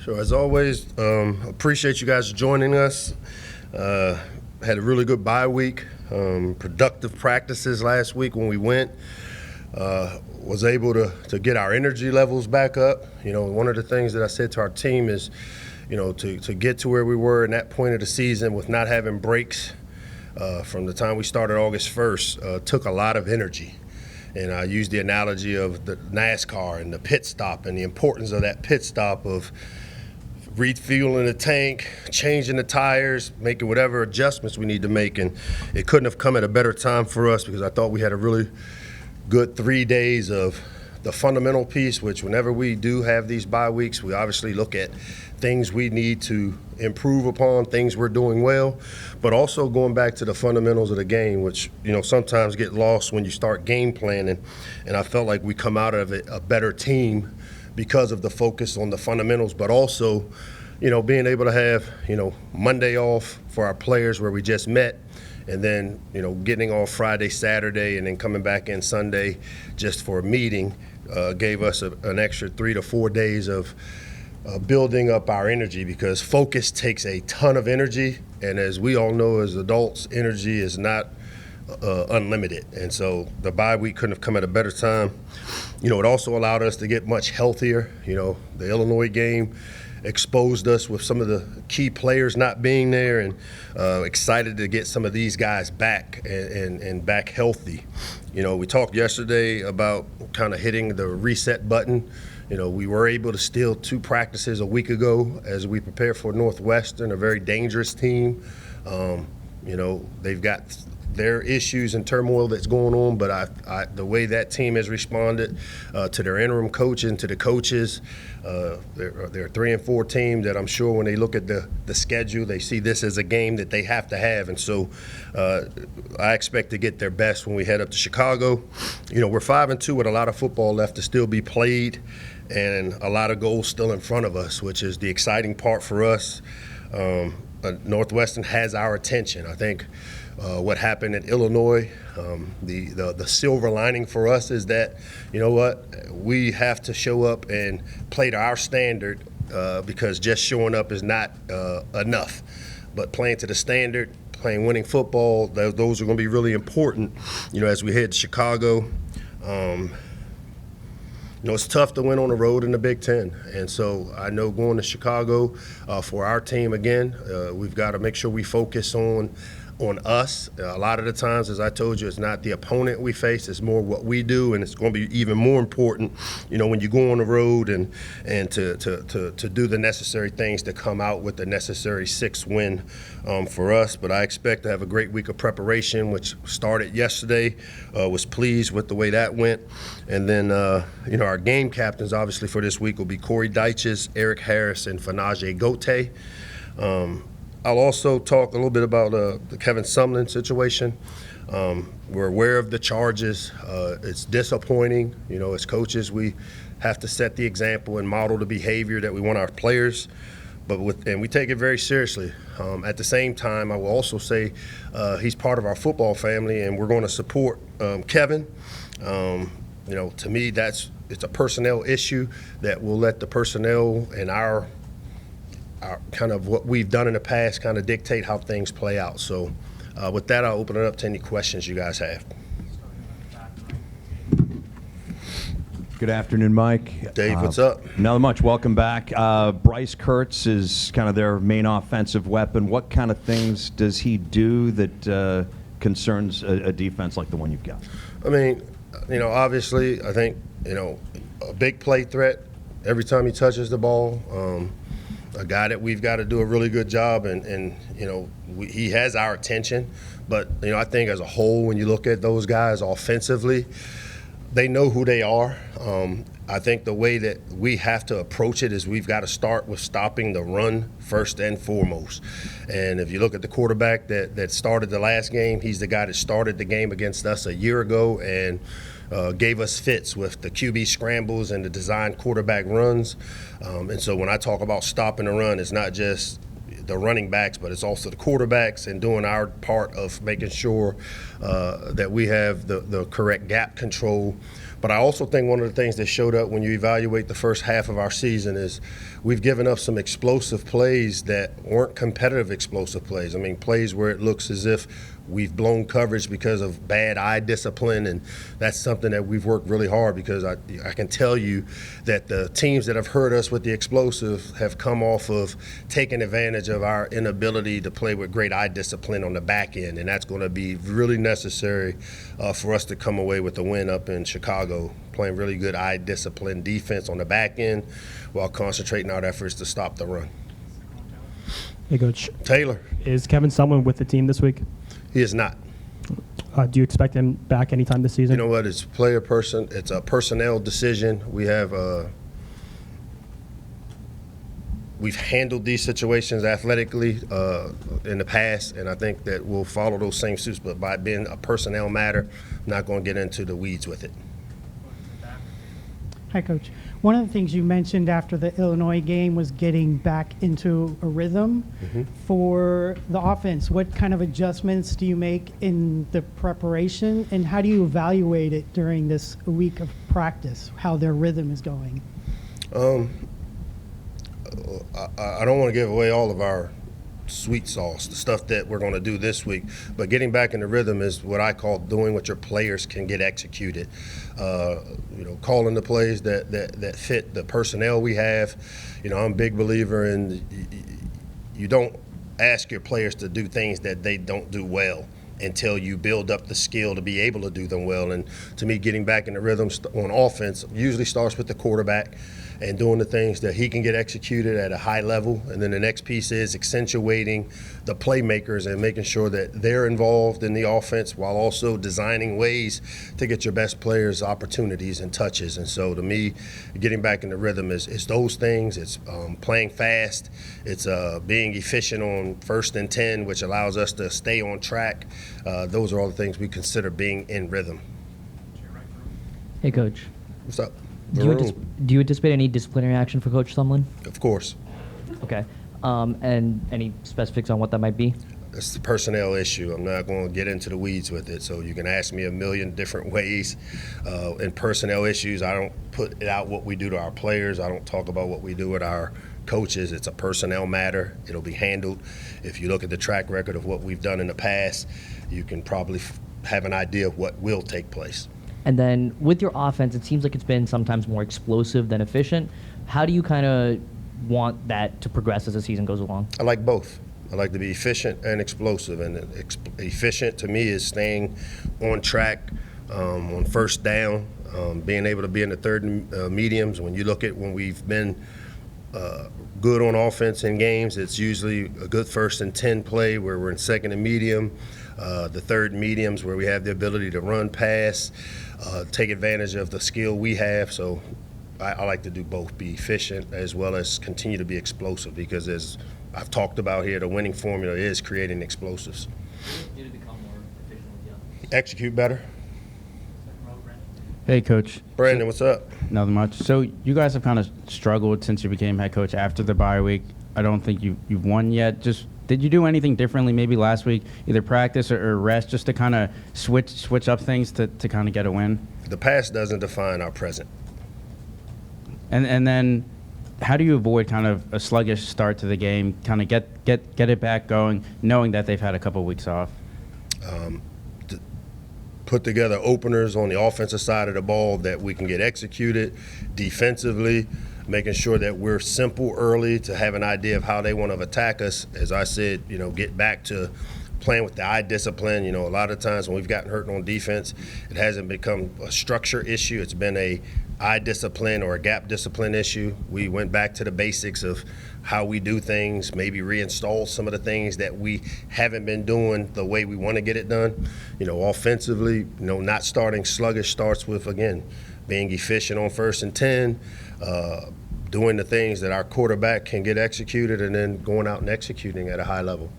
So as always, appreciate you guys joining us. Had a really good bye week, productive practices last week when we went. Was able to get our energy levels back up. You know, one of the things that I said to our team is, you know, to get to where we were in that point of the season with not having breaks from the time we started August 1st took a lot of energy. And I used the analogy of the NASCAR and the pit stop and the importance of that pit stop of refueling the tank, changing the tires, making whatever adjustments we need to make. And it couldn't have come at a better time for us because I thought we had a really good 3 days of the fundamental piece, which whenever we do have these bye weeks, we obviously look at things we need to improve upon, things we're doing well, but also going back to the fundamentals of the game, which, you know, sometimes get lost when you start game planning. And I felt like we come out of it a better team because of the focus on the fundamentals, but also, you know, being able to have, you know, Monday off for our players where we just met, and then, you know, getting off Friday, Saturday, and then coming back in Sunday just for a meeting gave us an extra 3 to 4 days of building up our energy, because focus takes a ton of energy, and as we all know as adults, energy is not unlimited. And so the bye week couldn't have come at a better time. You know, it also allowed us to get much healthier. You know, the Illinois game exposed us with some of the key players not being there, and excited to get some of these guys back and back healthy. You know, we talked yesterday about kind of hitting the reset button. You know, we were able to steal 2 practices a week ago as we prepare for Northwestern, a very dangerous team. You know, they've got their issues and turmoil that's going on, but the way that team has responded to their interim coach and to the coaches, they're a 3-4 team that I'm sure when they look at the schedule, they see this as a game that they have to have. And so I expect to get their best when we head up to Chicago. You know, we're 5-2 with a lot of football left to still be played and a lot of goals still in front of us, which is the exciting part for us. Northwestern has our attention. I think what happened in Illinois, the silver lining for us is that, you know what, we have to show up and play to our standard, because just showing up is not enough. But playing to the standard, playing winning football, those are going to be really important, you know, as we head to Chicago. You know, it's tough to win on the road in the Big Ten. And so I know going to Chicago for our team, again, we've got to make sure we focus on us. A lot of the times, as I told you, it's not the opponent we face, it's more what we do, and it's going to be even more important, you know, when you go on the road and to do the necessary things to come out with the necessary 6th win for us. But I expect to have a great week of preparation, which started yesterday. Was pleased with the way that went. And then, you know, our game captains, obviously, for this week will be Corey Dyches, Eric Harris, and Fanaje Gote. I'll also talk a little bit about the Kevin Sumlin situation. We're aware of the charges. It's disappointing. You know, as coaches, we have to set the example and model the behavior that we want our players. And we take it very seriously. At the same time, I will also say he's part of our football family, and we're going to support Kevin. You know, to me, it's a personnel issue that we'll let the personnel and our kind of what we've done in the past kind of dictate how things play out. So with that, I'll open it up to any questions you guys have. Good afternoon, Mike. Dave, what's up? Not much. Welcome back. Bryce Kurtz is kind of their main offensive weapon. What kind of things does he do that concerns a defense like the one you've got? I mean, you know, obviously, I think, you know, a big play threat every time he touches the ball. A guy that we've got to do a really good job, and you know, he has our attention. But, you know, I think as a whole, when you look at those guys offensively, they know who they are. I think the way that we have to approach it is we've got to start with stopping the run first and foremost. And if you look at the quarterback that started the last game, he's the guy that started the game against us a year ago and gave us fits with the QB scrambles and the designed quarterback runs. And so when I talk about stopping the run, it's not just the running backs, but it's also the quarterbacks and doing our part of making sure that we have the correct gap control But I also think one of the things that showed up when you evaluate the first half of our season is we've given up some explosive plays that weren't competitive explosive plays. I mean, plays where it looks as if we've blown coverage because of bad eye discipline, and that's something that we've worked really hard because I can tell you that the teams that have hurt us with the explosive have come off of taking advantage of our inability to play with great eye discipline on the back end, and that's going to be really necessary for us to come away with the win up in Chicago, playing really good eye discipline defense on the back end while concentrating our efforts to stop the run. Hey, Coach. Taylor. Is Kevin Sumlin with the team this week? He is not. Do you expect him back anytime this season? You know what? It's it's a personnel decision. We've handled these situations athletically in the past, and I think that we'll follow those same suits. But by being a personnel matter, I'm not going to get into the weeds with it. Hi, Coach. One of the things you mentioned after the Illinois game was getting back into a rhythm for the offense. What kind of adjustments do you make in the preparation, and how do you evaluate it during this week of practice, how their rhythm is going? I don't want to give away all of our sweet sauce, the stuff that we're going to do this week, but getting back in the rhythm is what I call doing what your players can get executed. Calling the plays that fit the personnel we have. I'm a big believer in you don't ask your players to do things that they don't do well until you build up the skill to be able to do them well. And to me, getting back in the rhythm on offense usually starts with the quarterback and doing the things that he can get executed at a high level. And then the next piece is accentuating the playmakers and making sure that they're involved in the offense while also designing ways to get your best players opportunities and touches. And so to me, getting back in the rhythm is those things. It's playing fast. It's being efficient on 1st and 10, which allows us to stay on track. Those are all the things we consider being in rhythm. Hey, Coach. What's up? Do you anticipate any disciplinary action for Coach Sumlin? Of course. Okay. And any specifics on what that might be? It's the personnel issue. I'm not going to get into the weeds with it. So you can ask me a million different ways. In personnel issues, I don't put it out what we do to our players. I don't talk about what we do with our coaches. It's a personnel matter. It'll be handled. If you look at the track record of what we've done in the past, you can probably have an idea of what will take place. And then with your offense, it seems like it's been sometimes more explosive than efficient. How do you kind of want that to progress as the season goes along? I like both. I like to be efficient and explosive. And efficient to me is staying on track on 1st down, being able to be in the 3rd mediums. When you look at when we've been good on offense in games, it's usually a good 1st and 10 play where we're in 2nd and medium. The 3rd mediums where we have the ability to run, pass, take advantage of the skill we have. So I like to do both, be efficient as well as continue to be explosive, because as I've talked about here, the winning formula is creating explosives. You need to become more efficient with Execute better. Hey, Coach. Brandon, what's up? Nothing much. So you guys have kind of struggled since you became head coach after the bye week. I don't think you've won yet. Just did you do anything differently maybe last week, either practice or rest, just to kind of switch up things to kind of get a win? The past doesn't define our present. And then how do you avoid kind of a sluggish start to the game, kind of get it back going, knowing that they've had a couple of weeks off? Put together openers on the offensive side of the ball that we can get executed defensively, making sure that we're simple early to have an idea of how they want to attack us. As I said, get back to playing with the eye discipline. A lot of times when we've gotten hurt on defense, it hasn't become a structure issue. It's been a eye discipline or a gap discipline issue. We went back to the basics of how we do things, maybe reinstall some of the things that we haven't been doing the way we want to get it done. Offensively, not starting sluggish starts with, again, being efficient on 1st and 10, doing the things that our quarterback can get executed, and then going out and executing at a high level.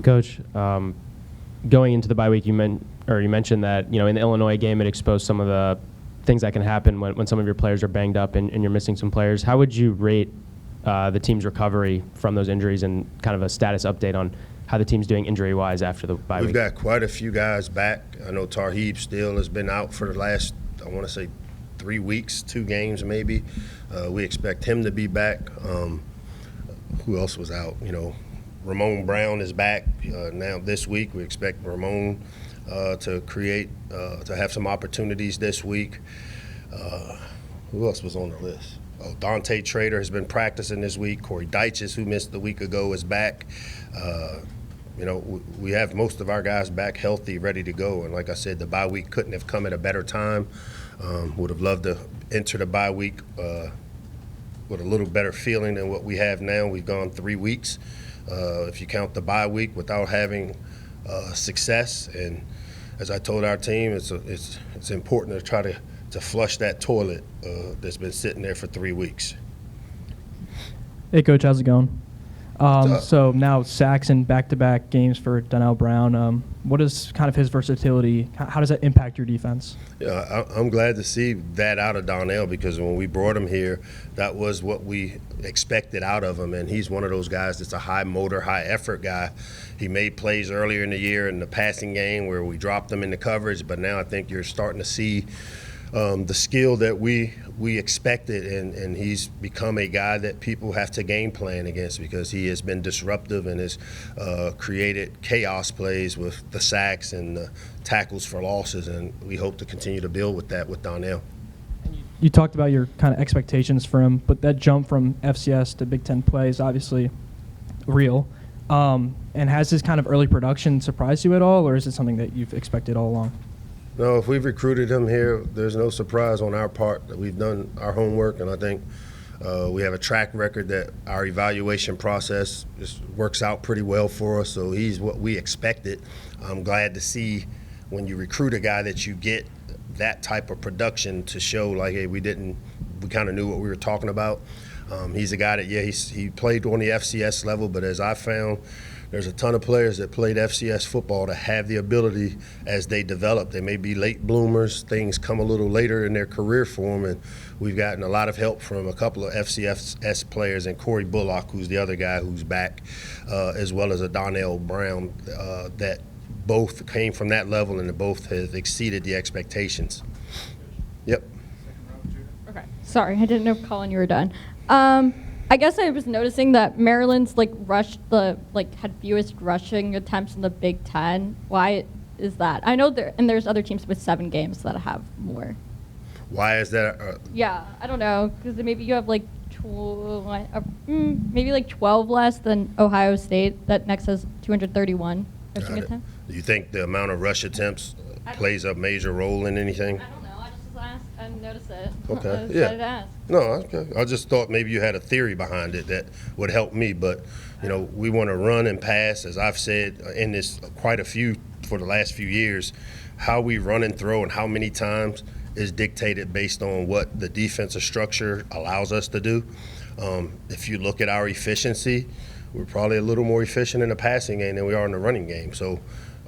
Coach, going into the bye week, you mentioned that in the Illinois game it exposed some of the things that can happen when some of your players are banged up and you're missing some players. How would you rate the team's recovery from those injuries, and kind of a status update on how the team's doing injury-wise after the bye We've week. got quite a few guys back. I know Tarheeb still has been out for the last, I want to say, 3 weeks, 2 games maybe. We expect him to be back. Who else was out? You know, Ramon Brown is back now this week. We expect Ramon to have some opportunities this week. Who else was on the list? Oh, Dante Trader has been practicing this week. Corey Dyches, who missed the week ago, is back. You know, we have most of our guys back healthy, ready to go. And like I said, the bye week couldn't have come at a better time. Would have loved to enter the bye week with a little better feeling than what we have now. We've gone 3 weeks, if you count the bye week, without having success. And as I told our team, it's important to try to flush that toilet that's been sitting there for 3 weeks. Hey, Coach, how's it going? What's up? So now sacks and back-to-back games for Donnell Brown. What is kind of his versatility? How does that impact your defense? Yeah, I'm glad to see that out of Donnell, because when we brought him here, that was what we expected out of him. And he's one of those guys that's a high motor, high effort guy. He made plays earlier in the year in the passing game where we dropped him in the coverage, but now I think you're starting to see the skill that we expected, and he's become a guy that people have to game plan against, because he has been disruptive and has created chaos plays with the sacks and the tackles for losses, and we hope to continue to build with that with Donnell. You talked about your kind of expectations for him, but that jump from FCS to Big Ten play is obviously real. And has his kind of early production surprised you at all, or is it something that you've expected all along? No, if we've recruited him here, there's no surprise on our part that we've done our homework, and I think we have a track record that our evaluation process just works out pretty well for us, so he's what we expected. I'm glad to see when you recruit a guy that you get that type of production to show like, hey, we kind of knew what we were talking about. He's a guy that, yeah, he played on the FCS level, but as I found, there's a ton of players that played FCS football that have the ability as they develop. They may be late bloomers. Things come a little later in their career for them, and we've gotten a lot of help from a couple of FCS players, and Corey Bullock, who's the other guy who's back, as well as a Donnell Brown, that both came from that level and both have exceeded the expectations. Yep. Okay. Sorry, I didn't know, Colin, you were done. I guess I was noticing that Maryland's had fewest rushing attempts in the Big Ten. Why is that? I know there's other teams with 7 games that have more. Why is that? Yeah, I don't know, because maybe you have maybe 12 less than Ohio State. That next has 231 rushing attempts. Do you think the amount of rush attempts plays a major role in anything? I don't know. I just asked. I noticed it. Okay, I yeah. decided to ask. No, okay. I just thought maybe you had a theory behind it that would help me, but we want to run and pass, as I've said in this quite a few for the last few years. How we run and throw and how many times is dictated based on what the defensive structure allows us to do. If you look at our efficiency, we're probably a little more efficient in the passing game than we are in the running game. So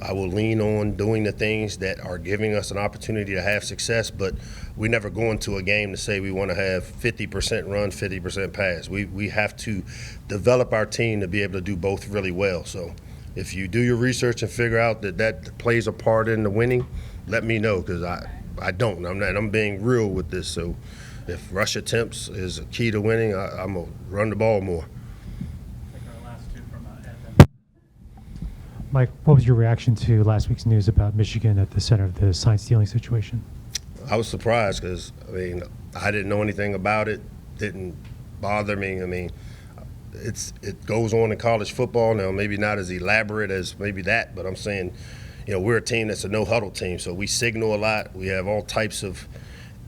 I will lean on doing the things that are giving us an opportunity to have success, but we never go into a game to say we want to have 50% run, 50% pass. We have to develop our team to be able to do both really well. So if you do your research and figure out that plays a part in the winning, let me know, because I don't. I'm being real with this. So if rush attempts is a key to winning, I'm going to run the ball more. Mike, what was your reaction to last week's news about Michigan at the center of the sign stealing situation? I was surprised because, I didn't know anything about it. Didn't bother me. It goes on in college football now, maybe not as elaborate as maybe that, but I'm saying, we're a team that's a no-huddle team, so we signal a lot. We have all types of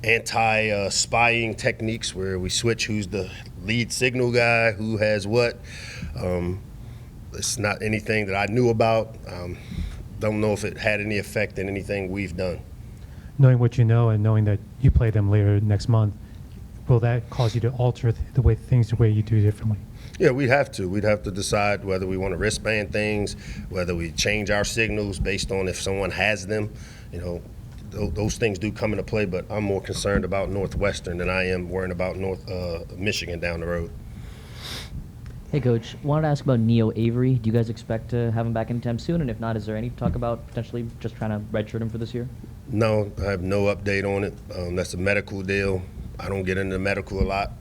anti-spying techniques where we switch who's the lead signal guy, who has what. It's not anything that I knew about. Don't know if it had any effect in anything we've done. Knowing what you know and knowing that you play them later next month, will that cause you to alter the way you do differently? Yeah, we'd have to. We'd have to decide whether we want to wristband things, whether we change our signals based on if someone has them. Those things do come into play, but I'm more concerned about Northwestern than I am worrying about Michigan down the road. Hey, Coach. Wanted to ask about Neo Avery. Do you guys expect to have him back in Temp soon? And if not, is there any talk about potentially just trying to redshirt him for this year? No, I have no update on it. That's a medical deal. I don't get into medical a lot.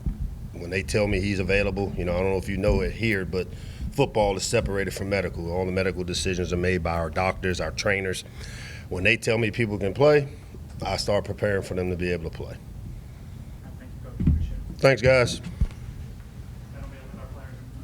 When they tell me he's available, I don't know if you know it here, but football is separated from medical. All the medical decisions are made by our doctors, our trainers. When they tell me people can play, I start preparing for them to be able to play. Thanks, guys.